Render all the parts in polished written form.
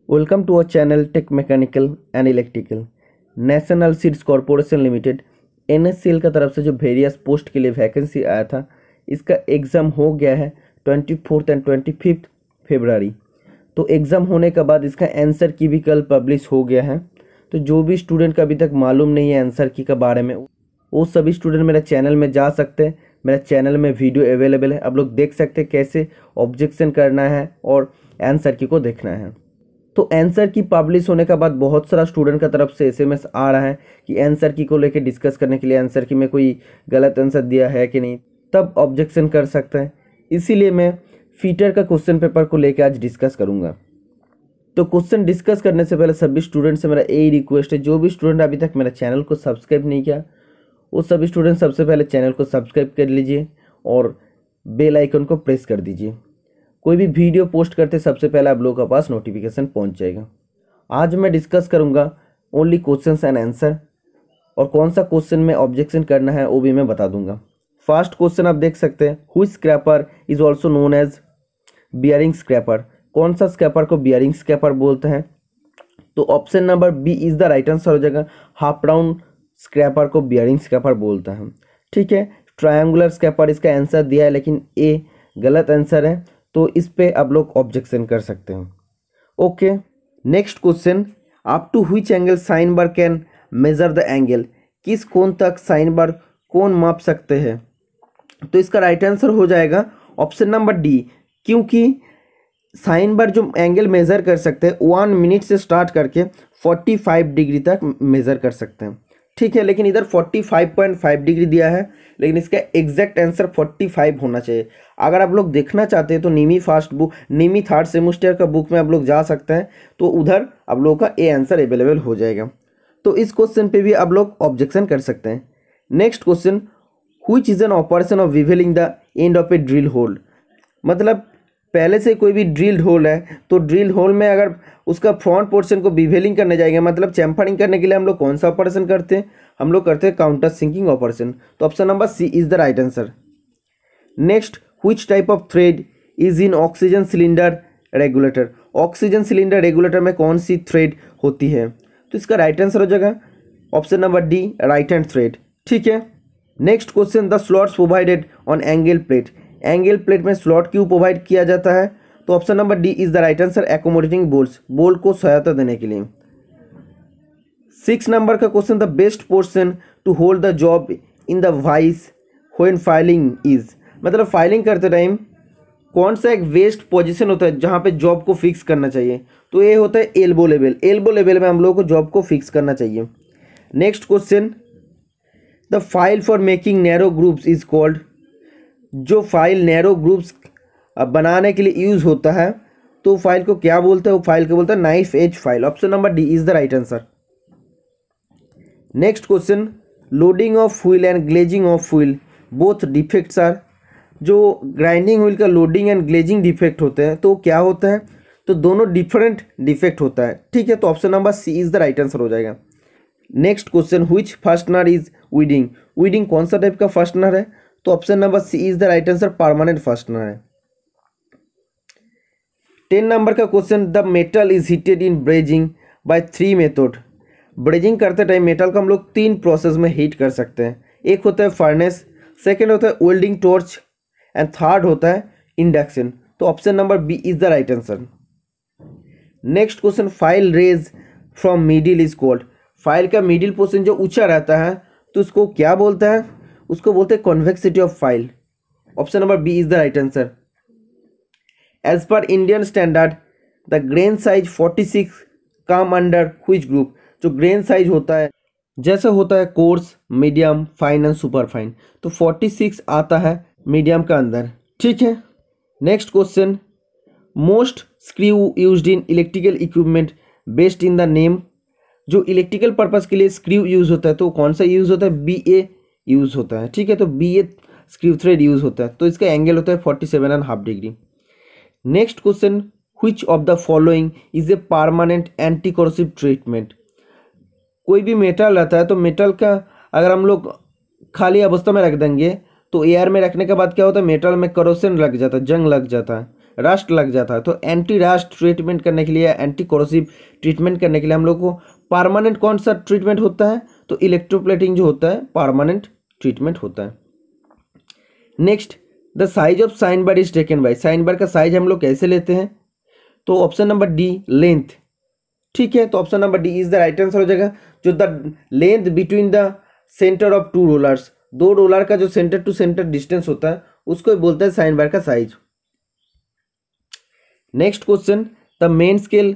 Welcome to our channel Tech Mechanical and Electrical। National seeds corporation limited NSCL का तरफ से जो various post के लिए वैकेंसी आया था, इसका एग्ज़ाम हो गया है 24 एंड 25 फरवरी। तो एग्ज़ाम होने के बाद इसका आंसर की भी कल पब्लिश हो गया है। तो जो भी स्टूडेंट का अभी तक मालूम नहीं है आंसर की के बारे में, वो सभी स्टूडेंट मेरे चैनल में जा सकते हैं। मेरे चैनल में वीडियो अवेलेबल है, आप लोग देख सकते हैं कैसे ऑब्जेक्शन करना है और आंसर की को देखना है। तो आंसर की पब्लिश होने के बाद बहुत सारा स्टूडेंट का तरफ से SMS आ रहा है कि आंसर की को लेकर डिस्कस करने के लिए आंसर की में कोई गलत आंसर दिया है कि नहीं, तब ऑब्जेक्शन कर सकते हैं। इसीलिए मैं फीटर का क्वेश्चन पेपर को लेकर आज डिस्कस करूंगा। तो क्वेश्चन डिस्कस करने से पहले सभी स्टूडेंट से मेरा यही रिक्वेस्ट है, जो भी स्टूडेंट अभी तक मेरा चैनल को सब्सक्राइब नहीं किया, वो सभी स्टूडेंट सबसे पहले चैनल को सब्सक्राइब कर लीजिए और बेल आइकन को प्रेस कर दीजिए। कोई भी वीडियो पोस्ट करते सबसे पहले आप लोगों के पास नोटिफिकेशन पहुंच जाएगा। आज मैं डिस्कस करूंगा ओनली क्वेश्चंस एंड आंसर, और कौन सा क्वेश्चन में ऑब्जेक्शन करना है वो भी मैं बता दूंगा। फर्स्ट क्वेश्चन आप देख सकते हैं, हुई scraper is also known as bearing scraper. कौन सा स्क्रैपर को बियरिंग स्क्रैपर बोलते हैं? तो option number B is the right answer हो जाएगा। हाफ राउंड स्क्रैपर को बियरिंग स्क्रैपर बोलता है। ठीक है, ट्रायंगुलर स्क्रैपर इसका आंसर दिया है, लेकिन ए गलत आंसर है, तो इस पे आप लोग ऑब्जेक्शन कर सकते हैं। Okay, next question, up to which angle sine bar can measure the angle. किस कोण तक साइन बार कोण माप सकते हैं? तो इसका राइट आंसर हो जाएगा ऑप्शन नंबर डी, क्योंकि साइन बार जो एंगल मेजर कर सकते हैं 1 मिनट से स्टार्ट करके 45 डिग्री तक मेजर कर सकते हैं। ठीक है, लेकिन इधर 45.5 डिग्री दिया है, लेकिन इसका एग्जैक्ट आंसर 45 होना चाहिए। अगर आप लोग देखना चाहते हैं तो निमी थर्ड सेमेस्टर का बुक में आप लोग जा सकते हैं, तो उधर आप लोगों का ए आंसर अवेलेबल हो जाएगा। तो इस क्वेश्चन पे भी आप लोग ऑब्जेक्शन कर सकते हैं। Next question, which is an operation of bevelling the end of a drill hole. मतलब पहले से कोई भी ड्रिल्ड होल है, तो ड्रिल होल में अगर उसका फ्रंट पोर्शन को बिवेलिंग करने जाएंगे, मतलब चैम्फरिंग करने के लिए हम लोग कौन सा ऑपरेशन करते हैं? हम लोग करते हैं काउंटर सिंकिंग ऑपरेशन। तो option number C is the right answer. Next, which type of thread is in oxygen cylinder regulator. Oxygen cylinder regulator में कौन सी थ्रेड होती है? तो इसका राइट आंसर हो जाएगा option number D, right hand thread. ठीक है, next question, the slots provided on angle plate. Angle plate में स्लॉट क्यों प्रोवाइड किया जाता है? तो option number D is the right answer, accommodating bolt, bolt को सहायता देने के लिए। 6 नंबर का question, the best portion to hold the job in the vice when filing is. मतलब फाइलिंग करते टाइम कौन सा एक वेस्ट पोजीशन होता है जहां पे जॉब को फिक्स करना चाहिए? तो ये होता है एल्बो लेवल। एल्बो लेवल में हम लोगों को जॉब को फिक्स करना चाहिए। Next question, the file for making narrow groups is called. जो फाइल नैरो ग्रुप्स बनाने के लिए यूज होता है, तो फाइल को क्या बोलते हैं? वो फाइल को बोलते हैं knife edge file. Option number D is the right answer. Next question, loading of wheel and glazing of wheel both defects are. जो ग्राइंडिंग व्हील का लोडिंग एंड ग्लेजिंग डिफेक्ट होते हैं, तो क्या होता है? तो दोनों डिफरेंट डिफेक्ट होता है। ठीक है, तो option number C is the right answer हो जाएगा। Next question, which fastener is welding. Welding कौन सा टाइप का फास्टनर है? तो option number C is the right answer, permanent fastener है। 10 नंबर का question, the metal is heated in brazing by 3 method. Brazing करते टाइम मेटल को हम लोग 3 प्रोसेस में हीट कर सकते हैं। एक होता है फर्नेस, सेकेंड होता है वेल्डिंग टॉर्च, एंड थर्ड होता है इंडक्शन। तो option number B is the right answer. Next question, file raise from middle is called. File का मिडिल पोर्शन जो ऊंचा रहता है, तो उसको क्या बोलता है? उसको बोलते हैं convexity of file. Option number B is the right answer. As per Indian standard the grain size 46 come under which group. जो ग्रेन साइज होता है, जैसे होता है coarse, medium, fine and super fine, तो 46 आता है मीडियम का अंदर। ठीक है, next question, most screw used in electrical equipment based in the name. जो इलेक्ट्रिकल पर्पस के लिए स्क्रू यूज होता है, तो कौन सा यूज होता है? BA यूज होता है। ठीक है, तो BA स्क्रू थ्रेड यूज होता है, तो इसका एंगल होता है 47.5 degree. Next question, which of the following is a permanent anti corrosive treatment. कोई भी मेटल रहता है, तो मेटल का अगर हम लोग खाली अवस्था में रख देंगे, तो एयर में रखने के बाद क्या होता है? मेटल में करोशन लग जाता है, जंग लग जाता है। रस्ट लग जाता है, तो एंटी रस्ट ट्रीटमेंट करने के लिए, एंटी कोरोसिव ट्रीटमेंट करने के लिए हम लोग को परमानेंट कौन सा ट्रीटमेंट होता है, तो इलेक्ट्रोप्लेटिंग जो होता है परमानेंट ट्रीटमेंट होता है। Next, the size of sine bar is taken by, sine bar का साइज हम लोग कैसे लेते हैं, तो ऑप्शन नंबर डी लेंथ, ठीक है। तो option number D is the right answer हो जाएगा। जो the length between the centre of two rollers, दो रोलर का जो सेंटर टू सेंटर डिस्टेंस होता है उसको बोलते हैं साइन बार का size. Next question, the main scale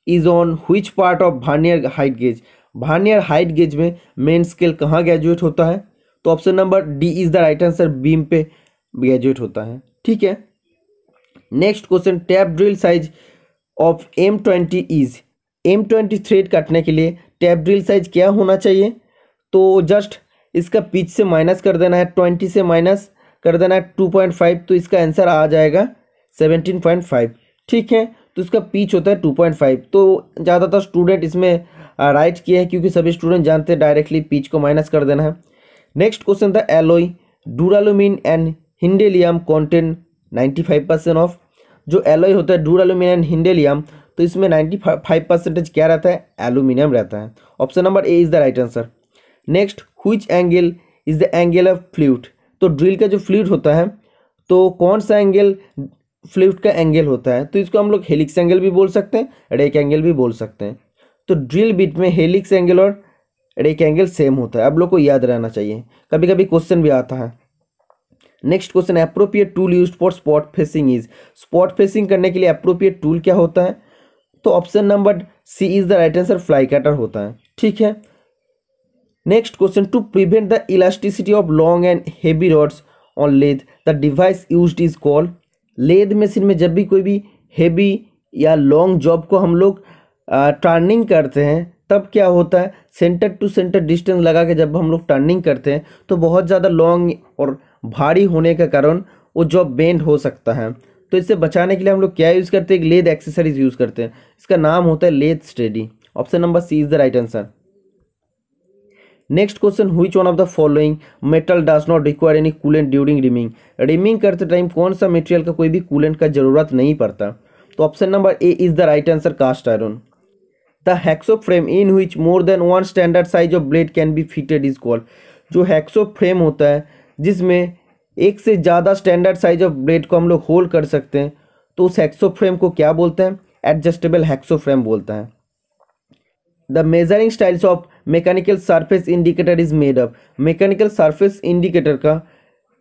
is on which part of vernier height gauge, vernier height gauge में मेन स्केल कहाँ ग्रेजुएट होता है, तो option number D is the right answer, beam पे ग्रेजुएट होता है, ठीक है। Next question, tap drill size of M20 is, M20 thread काटने के लिए टैप ड्रिल साइज क्या होना चाहिए, तो जस्ट इसका पिच से माइनस कर देना है, 20 से माइनस कर देना है 2.5, तो इसका आंसर आ जाएगा 17.5, ठीक है। तो इसका पिच होता है 2.5, तो ज़्यादातर स्टूडेंट इसमें राइट किए हैं क्योंकि सभी स्टूडेंट जानते हैं डायरेक्टली पिच को माइनस कर देना है। नेक्स्ट क्वेश्चन था, एलॉय डूरालुमिन एंड हिंडेलियम कॉन्टेन 95% ऑफ, जो एलॉय होता है डूरालुमिन एंड हिंडेलियम, तो इसमें 95% क्या रहता है, एल्यूमिनियम रहता है। Option number A is the right answer. Next, which angle is the angle of fluid, तो ड्रिल का जो फ्लूइड होता है तो कौन सा एंगल फ्लूइड का एंगल होता है, तो इसको हम लोग हेलिक्स एंगल भी बोल सकते हैं, रेक एंगल भी बोल सकते हैं। तो ड्रिल बिट में हेलिक्स एंगल और रेक एंगल सेम होता है, आप लोग को याद रहना चाहिए, कभी कभी क्वेश्चन भी आता है। Next question, appropriate tool used for spot facing is, spot facing करने के लिए अप्रोप्रिएट टूल क्या होता है, तो option number C is the right answer, fly cutter होता है, ठीक है। Next question, to prevent the elasticity of long and heavy rods on lathe the device used is called, lathe machine में जब भी कोई भी हेवी या लॉन्ग जॉब को हम लोग टर्निंग करते हैं तब क्या होता है, सेंटर टू सेंटर डिस्टेंस लगा के जब हम लोग टर्निंग करते हैं तो बहुत ज़्यादा लॉन्ग और भारी होने के कारण वो जॉब बेंड हो सकता है, तो इससे बचाने के लिए हम लोग क्या यूज़ करते हैं, एक लेथ एक्सेसरीज यूज़ करते हैं, इसका नाम होता है lathe steady. Option number C is the right answer. Next question, which one of the following metal does not require any coolant during reaming, reaming करते टाइम कौन सा मटेरियल का कोई भी कूलेंट का जरूरत नहीं पड़ता, तो option number A is the right answer, cast iron. The hacksaw frame in which more than one standard size of blade can be fitted is called, जो हैक्सो फ्रेम होता है जिसमें एक से ज़्यादा स्टैंडर्ड साइज ऑफ ब्लेड को हम लोग होल्ड कर सकते हैं, तो उस हैक्सो फ्रेम को क्या बोलते हैं, एडजस्टेबल हैक्सो फ्रेम बोलता है। The measuring styles of mechanical surface indicator is made up, mechanical surface indicator का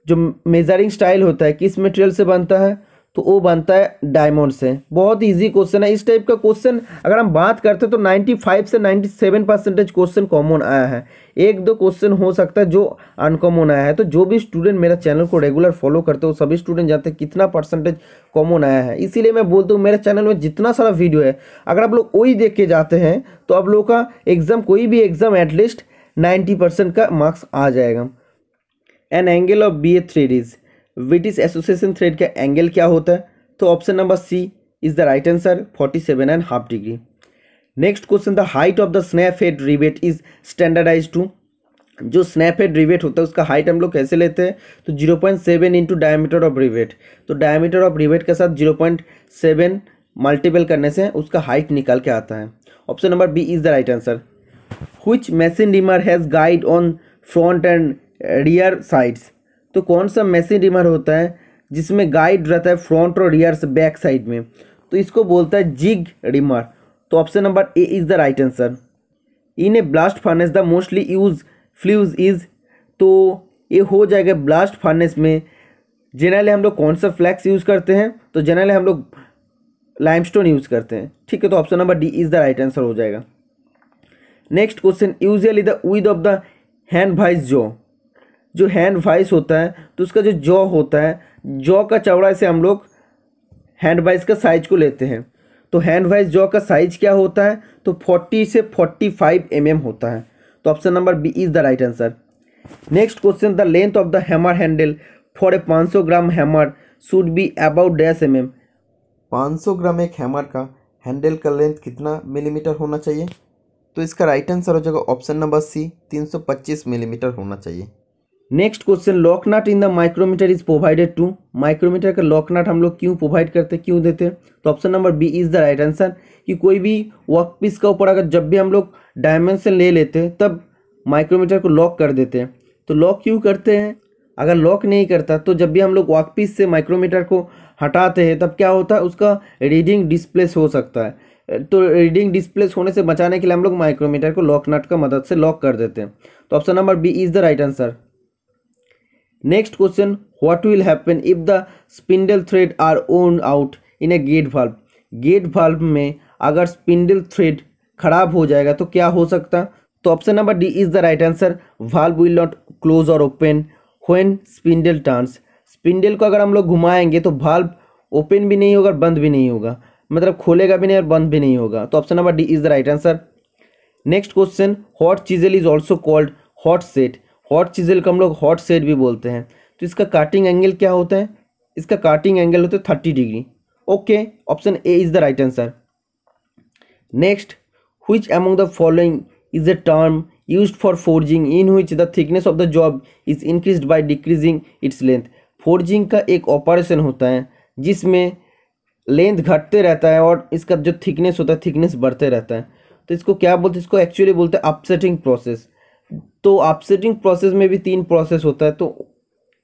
जो मेजरिंग स्टाइल होता है किस मटेरियल से बनता है, तो वो बनता है डायमंड से। बहुत इजी क्वेश्चन है, इस टाइप का क्वेश्चन अगर हम बात करते हैं तो 95 से 97% क्वेश्चन कॉमन आया है, एक दो क्वेश्चन हो सकता है जो अनकॉमन आया है। तो जो भी स्टूडेंट मेरा चैनल को रेगुलर फॉलो करते हो सभी स्टूडेंट जानते हैं कितना परसेंटेज कॉमन आया है, इसीलिए मैं बोलता हूँ मेरे चैनल में जितना सारा वीडियो है अगर आप लोग वही देख के जाते हैं तो आप लोग का एग्जाम, कोई भी एग्जाम एटलीस्ट 90% का मार्क्स आ जाएगा। An angle of B A thread is, British association thread का एंगल क्या होता है, तो option number C is the right answer, 47.5 degree. Next question, the height of the snap head rivet is standardise to, जो snap head rivet होता है उसका height हम लोग कैसे लेते हैं, तो 0.7 इंटू डायमीटर ऑफ रिवेट, तो डायमीटर ऑफ रिवेट के साथ 0.7 मल्टीपल करने से उसका हाइट निकाल के आता है। Option number B is the right answer. Which machine reamer has guide on front and rear sides, तो कौन सा मशीन रिमर होता है जिसमें गाइड रहता है फ्रंट और रियर से बैक साइड में, तो इसको बोलता है जिग रिमर, तो option number A is the right answer. In A blast furnace the mostly use fluid is, तो ये हो जाएगा ब्लास्ट फर्नेस में जनरली हम लोग कौन सा फ्लैक्स यूज़ करते हैं, तो जनरली हम लोग लाइमस्टोन यूज़ करते हैं, ठीक है। तो option number D is the right answer हो जाएगा। Next question, usually the width of the hand wise jaw, जो हैंड वाइज होता है तो उसका जो जॉ होता है, जॉ का चौड़ाई से हम लोग हैंड वाइज का साइज को लेते हैं, तो हैंड वाइज जॉ का साइज क्या होता है, तो 40 से 45 mm होता है, तो option number B is the right answer. Next question, the length of the hammer handle for a 500 gram hammer should be about dash mm, 500 gram एक हैमर का हैंडल का लेंथ कितना मिलीमीटर होना चाहिए, तो इसका राइट आंसर हो जाएगा ऑप्शन नंबर सी, 325 मिलीमीटर होना चाहिए। Next question, lock nut in the micrometer is provided to. Micrometer का लॉक नट हम लोग क्यों प्रोवाइड करते हैं, क्यों देते हैं? तो option number B is the right answer, कि कोई भी वर्क पीस का ऊपर अगर जब भी हम लोग डायमेंशन ले लेते हैं तब माइक्रोमीटर को लॉक कर देते हैं। तो लॉक क्यों करते हैं? अगर लॉक नहीं करता तो जब भी हम लोग वर्क पीस से माइक्रोमीटर को हटाते हैं तब क्या होता है, उसका रीडिंग डिस्प्लेस हो सकता है। तो रीडिंग डिस्प्लेस होने से बचाने के लिए हम लोग माइक्रोमीटर को लॉक नट का मदद से लॉक कर देते हैं। तो option number B is the right answer. Next question, what will happen if the spindle thread are worn out in a gate valve. Gate valve में अगर स्पिंडल थ्रेड खराब हो जाएगा तो क्या हो सकता? तो option number D is the right answer, valve will not close और open when spindle turns. Spindle को अगर हम लोग घुमाएंगे तो वाल्व ओपन भी नहीं होगा और बंद भी नहीं होगा, मतलब खोलेगा भी नहीं और बंद भी नहीं होगा। तो option number D is the right answer. Next question, hot chisel is also called hot set. Hot chisel को हम लोग हॉट सेट भी बोलते हैं। तो इसका काटिंग एंगल क्या होता है? इसका काटिंग एंगल होता है 30 degree. Okay, option A is the right answer. Next, which among the following is a term used for forging in which the thickness of the job is increased by decreasing its length. Forging का एक operation होता है जिसमें length घटते रहता है और इसका जो थिकनेस होता है थिकनेस बढ़ते रहता है। तो इसको क्या बोलते हैं? इसको एक्चुअली बोलते हैं अपसेटिंग प्रोसेस। तो अपसेटिंग प्रोसेस में भी 3 प्रोसेस होता है, तो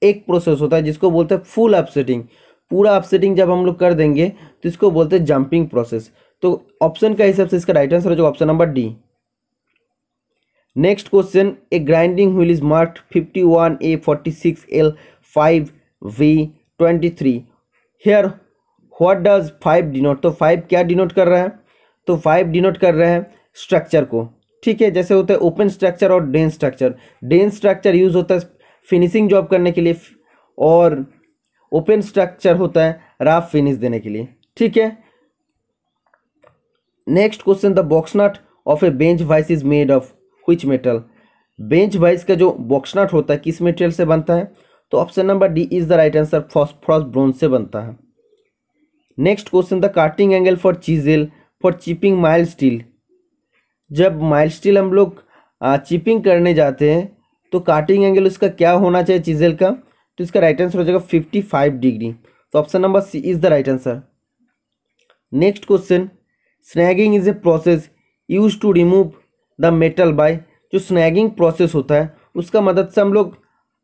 एक प्रोसेस होता है जिसको बोलते हैं फुल अपसेटिंग। पूरा अपसेटिंग जब हम लोग कर देंगे तो इसको बोलते हैं जंपिंग प्रोसेस। तो ऑप्शन का हिसाब से इसका राइट आंसर हो जाएगा option number D. Next question, A grinding wheel is marked 51A 46L 5V23 here what does 5 denote. तो 5 क्या डिनोट कर रहा है? तो 5 डिनोट कर रहा है स्ट्रक्चर को। ठीक है, जैसे होता है ओपन स्ट्रक्चर और dense structure. Dense structure use होता है फिनिशिंग जॉब करने के लिए और ओपन स्ट्रक्चर होता है रफ फिनिश देने के लिए। ठीक है। Next question, the box nut of a bench vice is made of which metal. Bench vice का जो बॉक्स नट होता है किस मेटेरियल से बनता है? तो option number D is the right answer, phosphorus bronze से बनता है। Next question, the cutting angle for chisel for chipping mild steel. जब माइल्ड स्टील हम लोग चिपिंग करने जाते हैं तो काटिंग एंगल उसका क्या होना चाहिए चीजेल का? तो इसका राइट आंसर हो जाएगा 55 डिग्री। तो option number C is the right answer. Next question, snagging is a process use to remove the metal by. जो स्नैगिंग प्रोसेस होता है उसका मदद से हम लोग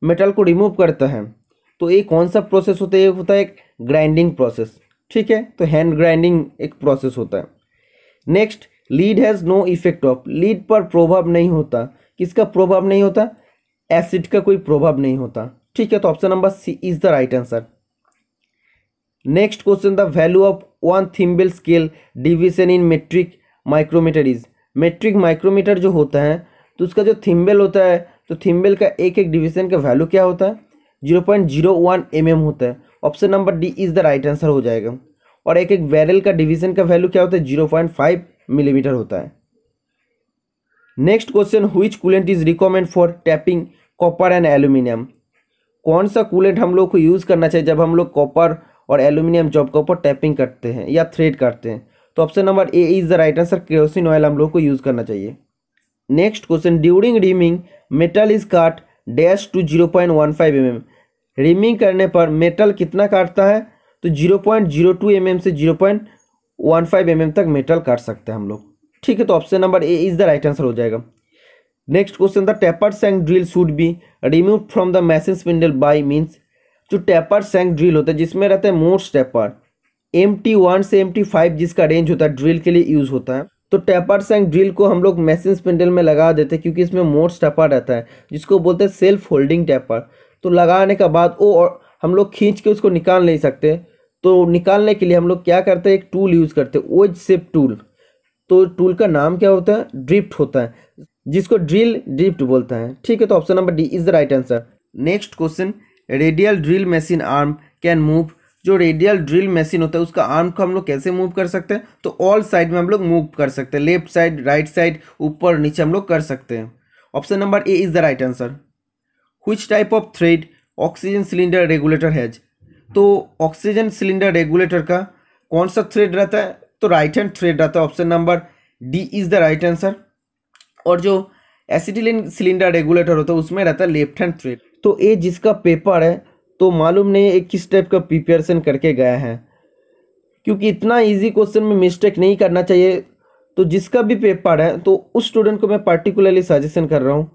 मेटल को रिमूव करते हैं। तो ये कौन सा प्रोसेस होता है? ये होता है एक ग्राइंडिंग प्रोसेस। ठीक है, तो हैंड ग्राइंडिंग एक प्रोसेस होता है। Next, lead has no effect of. Lead पर प्रभाव नहीं होता। किसका प्रभाव नहीं होता? एसिड का कोई प्रभाव नहीं होता। ठीक है, तो option number C is the right answer. Next question, the value of 1 thimble scale division in metric micrometer is. Metric micrometer जो होता है तो उसका जो थिम्बल होता है तो थिम्बल का एक एक डिवीजन का वैल्यू क्या होता है? 0.01 mm होता है। Option number D is the right answer हो जाएगा। और एक एक बैरल का डिवीजन का वैल्यू क्या होता है? 0.5 मिलीमीटर होता है। Next question, which coolant is recommend for tapping copper and aluminium. कौन सा कूलेंट हम लोग को यूज़ करना चाहिए जब हम लोग कॉपर और एल्यूमिनियम जॉब के ऊपर टैपिंग करते हैं या थ्रेड करते हैं? तो option number A is the right answer, kerosene oil हम लोग को यूज़ करना चाहिए। Next question, during reaming metal is काट डैश टू 0.15 mm। रीमिंग करने पर मेटल कितना काटता है? तो 0.02 mm से 0.15 mm तक मेटल काट सकते हैं हम लोग। ठीक है, तो option number A is the right answer हो जाएगा। Next question, the taper shank drill should be remove from the machine spindle by means. जो टेपर सैंक ड्रिल होता है जिसमें रहता है मोस्ट टेपर MT1 से MT5 जिसका रेंज होता है ड्रिल के लिए यूज होता है। तो टेपर सैंक ड्रिल को हम लोग मशीन स्पिंडल में लगा देते हैं क्योंकि इसमें मोस्ट टेपर रहता है जिसको बोलते हैं सेल्फ होल्डिंग टेपर। तो लगाने के बाद वो हम लोग खींच के उसको निकाल नहीं सकते। तो निकालने के लिए हम लोग क्या करते हैं? एक टूल यूज़ करते हैं, ओज शेप टूल। तो टूल का नाम क्या होता है? ड्रिफ्ट होता है, जिसको ड्रिल ड्रिफ्ट बोलता है। ठीक है, तो option number D is the right answer. Next question, radial drill machine arm can move. जो रेडियल ड्रिल मशीन होता है उसका आर्म को हम लोग कैसे मूव कर सकते हैं? तो ऑल साइड में हम लोग मूव कर सकते हैं, लेफ्ट साइड, राइट साइड, ऊपर नीचे हम लोग कर सकते हैं। Option number A is the right answer. Which type of thread oxygen cylinder regulator has. तो ऑक्सीजन सिलेंडर रेगुलेटर का कौन सा थ्रेड रहता है? तो राइट हैंड थ्रेड रहता है। Option number D is the right answer. और जो एसिटिलीन सिलेंडर रेगुलेटर होता है उसमें रहता है लेफ्ट हैंड थ्रेड। तो ये जिसका पेपर है तो मालूम नहीं है किस टाइप का प्रिपरेशन करके गया है, क्योंकि इतना इजी क्वेश्चन में मिस्टेक नहीं करना चाहिए। तो जिसका भी पेपर है तो उस स्टूडेंट को मैं पर्टिकुलरली सजेशन कर रहा हूँ,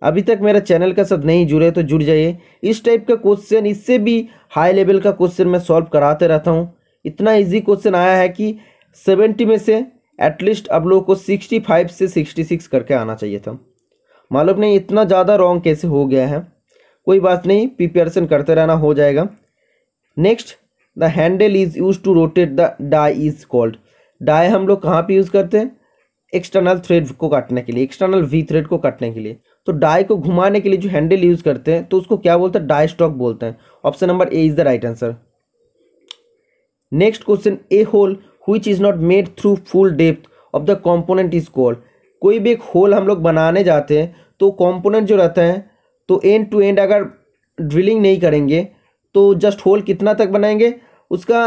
अभी तक मेरा चैनल का साथ नहीं जुड़े तो जुड़ जाइए। इस टाइप का क्वेश्चन, इससे भी हाई लेवल का क्वेश्चन मैं सॉल्व कराते रहता हूँ। इतना इजी क्वेश्चन आया है कि 70 में से एटलीस्ट आप लोगों को 65 से 66 करके आना चाहिए था। मालूम नहीं इतना ज़्यादा रॉन्ग कैसे हो गया है, कोई बात नहीं, प्रिपरेशन करते रहना, हो जाएगा। Next, the handle is use to rotate the die is called. Die हम लोग कहाँ पे यूज़ करते हैं? एक्सटर्नल थ्रेड को काटने के लिए, एक्सटर्नल वी थ्रेड को काटने के लिए। तो डाई को घुमाने के लिए जो हैंडल यूज़ करते हैं तो उसको क्या बोलते हैं? डाई स्टॉक बोलते हैं। Option number A is the right answer. Next question, a hole which is not made through full depth of the component is called. कोई भी एक होल हम लोग बनाने जाते हैं तो कंपोनेंट जो रहता है, तो एंड टू एंड अगर ड्रिलिंग नहीं करेंगे तो जस्ट होल कितना तक बनाएंगे? उसका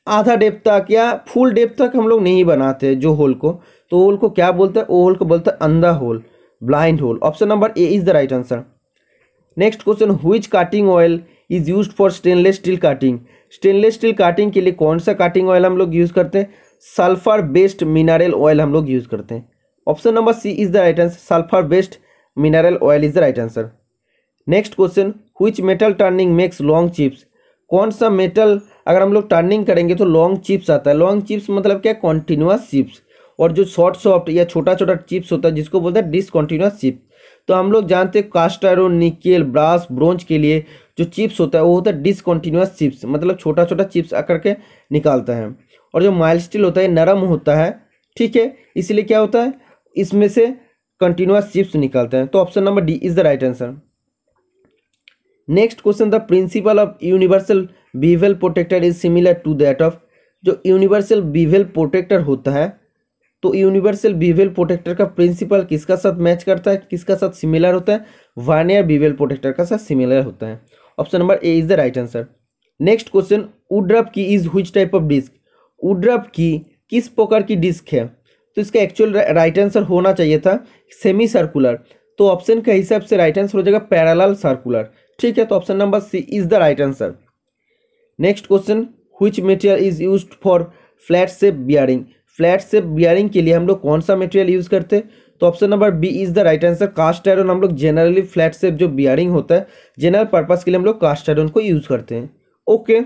आधा डेप्थ तक या फुल डेप्थ तक हम लोग नहीं बनाते जो होल को। तो होल को क्या बोलते हैं? वो होल को बोलते हैं अंधा hole, blind hole. Option number A is the right answer. Next question, which cutting oil is used for stainless steel cutting. Stainless steel cutting के लिए कौन सा काटिंग ऑयल हम लोग यूज़ करते हैं? सल्फर बेस्ड मिनरल ऑयल हम लोग यूज़ करते हैं। Option number C is the right answer, sulphur based mineral oil is the right answer. Next question, which metal turning makes long chips. कौन सा मेटल अगर हम लोग टर्निंग करेंगे तो लॉन्ग चिप्स आता है। लॉन्ग चिप्स मतलब क्या? Continuous chips. और जो शॉर्ट सॉफ्ट या छोटा छोटा चिप्स होता है जिसको बोलते हैं डिसकॉन्टिन्यूस चिप। तो हम लोग जानते हैं cast iron, nickel, brass, bronze के लिए जो चिप्स होता है वो होता है डिसकॉन्टिन्यूस चिप्स, मतलब छोटा छोटा चिप्स आकर के निकालता है। और जो माइल्ड स्टील होता है नरम होता है, ठीक है, इसलिए क्या होता है? इसमें से कंटिन्यूस चिप्स निकालते हैं। तो option number D is the right answer. Next question, the principle of universal bevel protractor is similar to that of. जो यूनिवर्सल बीवेल प्रोटेक्टर होता है तो यूनिवर्सल बीवेल प्रोटेक्टर का प्रिंसिपल किसका साथ मैच करता है, किसका साथ सिमिलर होता है? वर्नियर बीवेल प्रोटेक्टर का साथ सिमिलर होता है। Option number A is the right answer. Next question, woodruff key is which type of disc. Woodruff key किस प्रकार की डिस्क है? तो इसका एक्चुअल राइट आंसर होना चाहिए था सेमी सर्कुलर। तो ऑप्शन के हिसाब से राइट आंसर हो जाएगा पैरेलल सर्कुलर, ठीक है। तो option number C is the right answer. Next question, which material is used for flat shape bearing. Flat shape bearing के लिए हम लोग कौन सा मटेरियल यूज करते हैं? तो option number B is the right answer, cast iron. हम लोग जनरली फ्लैट शेप जो बियरिंग होता है जनरल पर्पस के लिए हम लोग कास्ट आयरन को यूज करते हैं। ओके।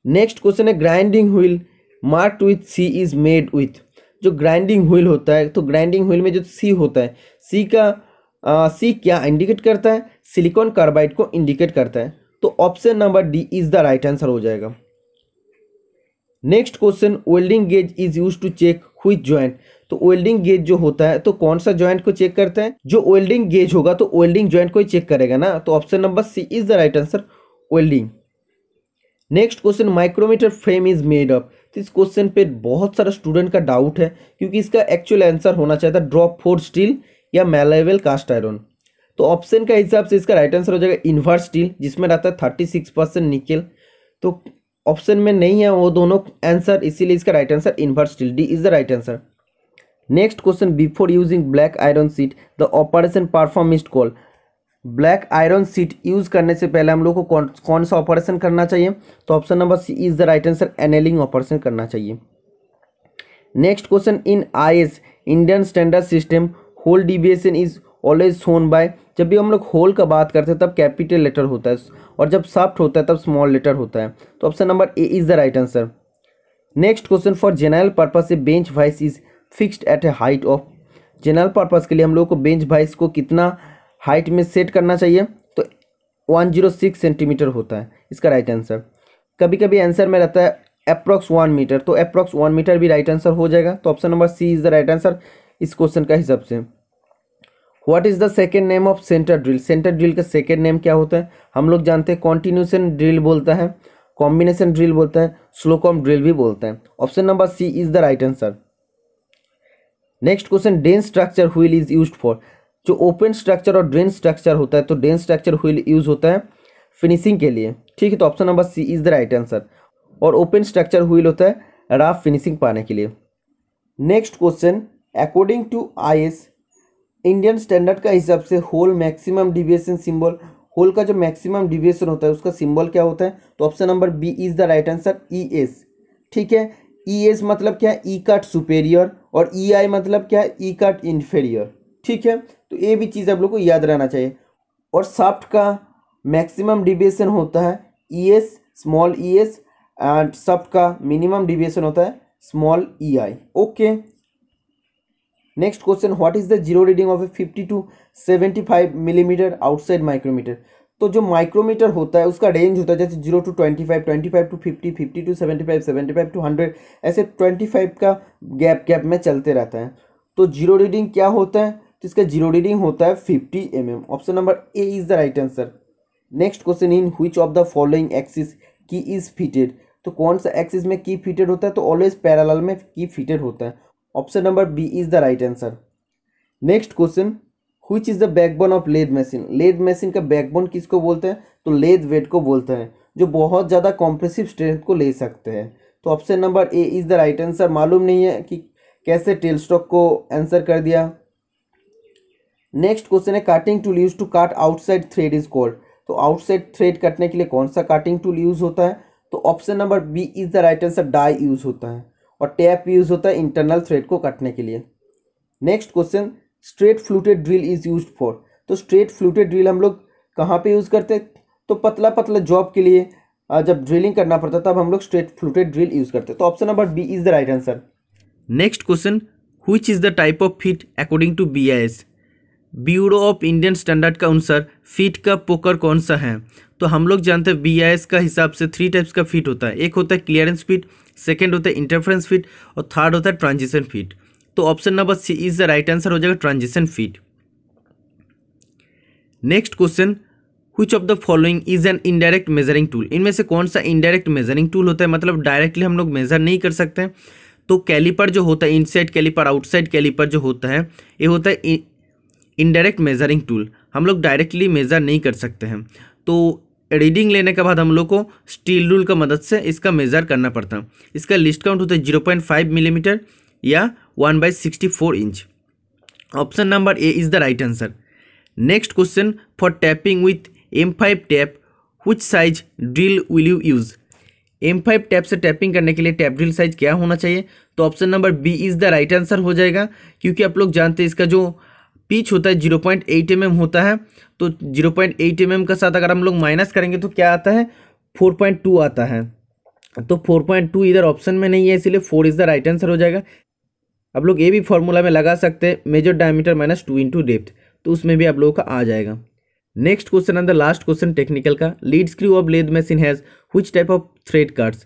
नेक्स्ट क्वेश्चन है, grinding wheel marked with C is made with. जो ग्राइंडिंग व्हील होता है तो ग्राइंडिंग व्हील में जो सी होता है, सी क्या इंडिकेट करता है? सिलिकॉन कार्बाइड को इंडिकेट करता है। तो option number D is the right answer हो जाएगा। Next question, welding gauge is use to check which joint. तो वेल्डिंग गेज जो होता है तो कौन सा जॉइंट को चेक करता है? जो वेल्डिंग गेज होगा तो वेल्डिंग जॉइंट को ही चेक करेगा ना। तो option number C is the right answer, welding. Next question, micrometer frame is made up. तो इस क्वेश्चन पे बहुत सारा स्टूडेंट का डाउट है क्योंकि इसका एक्चुअल आंसर होना चाहिए था ड्रॉप फोर स्टील या मैलेबल कास्ट आयरन। तो ऑप्शन का हिसाब से इसका राइट आंसर हो जाएगा इन्वर्स स्टील, जिसमें रहता है 36% निकेल। तो ऑप्शन में नहीं है वो दोनों आंसर, इसीलिए इसका right answer inverse steel, D is the right answer. Next question, before using black iron seat the operation perform is called. Black iron seat use करने से पहले हम लोग को कौन सा ऑपरेशन करना चाहिए? तो option number C is the right answer, annealing operation करना चाहिए। Next question, in IS Indian standard system hole deviation is always shown by. जब भी हम लोग होल का बात करते हैं तब कैपिटल लेटर होता है और जब सॉफ्ट होता है तब स्मॉल लेटर होता है। तो option number A is the right answer. Next question, for general purpose A bench vice is fixed at A height of. General purpose के लिए हम लोग को बेंच वाइस को कितना हाइट में सेट करना चाहिए? तो 106 सेंटीमीटर होता है इसका राइट आंसर। कभी कभी आंसर में रहता है अप्रॉक्स 1 मीटर, तो अप्रॉक्स 1 मीटर भी राइट आंसर हो जाएगा। तो option number C is the right answer इस क्वेश्चन का हिसाब से। What is the second name of centre drill. Centre drill का सेकेंड नेम क्या होता है? हम लोग जानते हैं कॉन्टिन्यूशन ड्रिल बोलता है, कॉम्बिनेशन ड्रिल बोलता है, स्लोकॉम ड्रिल भी बोलता है। Option number C is the right answer. Next question, dense structure wheel is used for. जो ओपन स्ट्रक्चर और ड्रेन स्ट्रक्चर होता है तो डेन स्ट्रक्चर व्हील यूज होता है फिनिशिंग के लिए, ठीक है। तो option number C is the right answer. और ओपन स्ट्रक्चर व्हील होता है रफ फिनिशिंग पाने के लिए। Next question, according to IS Indian standard का हिसाब से hole maximum deviation symbol, hole का जो मैक्सिमम डिविएशन होता है उसका सिंबल क्या होता है? तो option number B is the right answer, E S. ठीक है, ई एस मतलब क्या है? ई काट सुपेरियर, और ई आई मतलब क्या है? ई काट इन्फेरियर। ठीक है, तो ये भी चीज़ आप लोग को याद रहना चाहिए। और शाफ्ट का मैक्सिमम डिविएशन होता है E S, small E S, and shaft का मिनिमम डिविएशन होता है small E I. Okay, next question, what is the zero reading of a 50 to 75 millimetre outside micrometer? तो जो माइक्रोमीटर होता है उसका रेंज होता है जैसे 0 to 25, 25 to 50, 50 to 75, 75 to 100, ऐसे 25 का गैप में चलते रहता है। तो जीरो रीडिंग क्या होता है? तो इसका जीरो रीडिंग होता है 50 mm। Option number A is the right answer. Next question, in which of the following axis की इज फिटेड? तो कौन सा एक्सिस में की फिटेड होता है? तो ऑलवेज पैरेलल में की फिटेड होता है। Option number B is the right answer. Next question, which is the backbone of lathe machine? Lathe machine का बैकबोन किसको बोलते हैं? तो लेद वेट को बोलते हैं, जो बहुत ज़्यादा कॉम्प्रेसिव स्ट्रेंथ को ले सकते हैं। तो option number A is the right answer. मालूम नहीं है कि कैसे टेलस्टॉक को आंसर कर दिया। नेक्स्ट क्वेश्चन है, काटिंग टूल यूज टू काट आउटसाइड थ्रेड इज कॉल्ड? तो आउटसाइड थ्रेड काटने के लिए कौन सा काटिंग टूल यूज होता है? तो option number B is the right answer, die use होता है। और टैप यूज होता है इंटरनल थ्रेड को काटने के लिए। Next question, straight fluted drill is used for? तो स्ट्रेट फ्लूटेड ड्रिल हम लोग कहाँ पे यूज़ करते हैं? तो पतला पतला जॉब के लिए जब ड्रिलिंग करना पड़ता है तब हम लोग स्ट्रेट फ्लूटेड ड्रिल यूज़ करते हैं। तो option number B is the right answer. Next question, which is the type of feet according to BIS? Bureau of Indian standard का अनुसार फीट का पोकर कौन सा है? तो हम लोग जानते हैं BIS का हिसाब से 3 टाइप्स का फीट होता है। एक होता है क्लियरेंस फीट, सेकेंड होता है इंटरफेरेंस फीट, और थर्ड होता है ट्रांजिशन फीट। तो option number C is the right answer हो जाएगा, transition fit. Next question, which of the following is an indirect measuring tool? इनमें से कौन सा इनडायरेक्ट मेजरिंग टूल होता है, मतलब डायरेक्टली हम लोग मेजर नहीं कर सकते हैं? तो कैलिपर जो होता है, इनसाइड कैलिपर, आउटसाइड कैलिपर जो होता है, ये होता है इनडायरेक्ट मेजरिंग टूल। हम लोग डायरेक्टली मेजर नहीं कर सकते हैं। तो रीडिंग लेने के बाद हम लोग को स्टील रूल का मदद से इसका मेज़र करना पड़ता है। इसका लिस्ट काउंट होता है 0.5 मिलीमीटर या 1/64 inch. Option number A is the right answer. Next question, for tapping with M5 tap which size drill will you use? M5 tap से टैपिंग करने के लिए टैप ड्रिल साइज क्या होना चाहिए? तो option number B is the right answer हो जाएगा, क्योंकि आप लोग जानते हैं इसका जो पिच होता है 0.8 mm होता है। तो 0.8 mm का साथ अगर हम लोग माइनस करेंगे तो क्या आता है? 4.2 आता है। तो 4.2 इधर ऑप्शन में नहीं है, इसीलिए 4 इज द राइट आंसर हो जाएगा। आप लोग ये भी फॉर्मूला में लगा सकते हैं, major diameter minus 2 into depth, तो उसमें भी आप लोगों का आ जाएगा। Next question and the last question technical का, lead screw of lathe machine has which type of thread cards?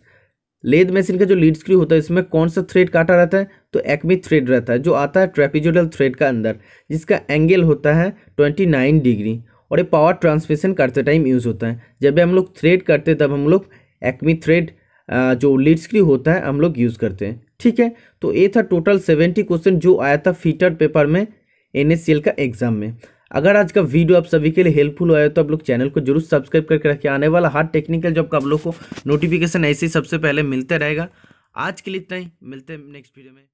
Lathe machine का जो लीड स्क्रू होता है इसमें कौन सा थ्रेड काटा रहता है? तो एक्मी थ्रेड रहता है, जो आता है ट्रेपेजोइडल थ्रेड का अंदर, जिसका एंगल होता है 29 डिग्री, और ये पावर ट्रांसमिशन करते टाइम यूज़ होता है। जब भी हम लोग थ्रेड करते हैं तब हम लोग एक्मी थ्रेड जो लीड स्क्रू होता है हम लोग यूज़ करते हैं। ठीक है, तो ये था टोटल 70 क्वेश्चन जो आया था फीटर पेपर में NSCL का एग्जाम में। अगर आज का वीडियो आप सभी के लिए हेल्पफुल हुआ है तो आप लोग चैनल को जरूर सब्सक्राइब करके रखिए। आने वाला हर टेक्निकल जॉब का आप लोग को नोटिफिकेशन ऐसे ही सबसे पहले मिलते रहेगा। आज के लिए इतना ही, मिलते हैं नेक्स्ट वीडियो में।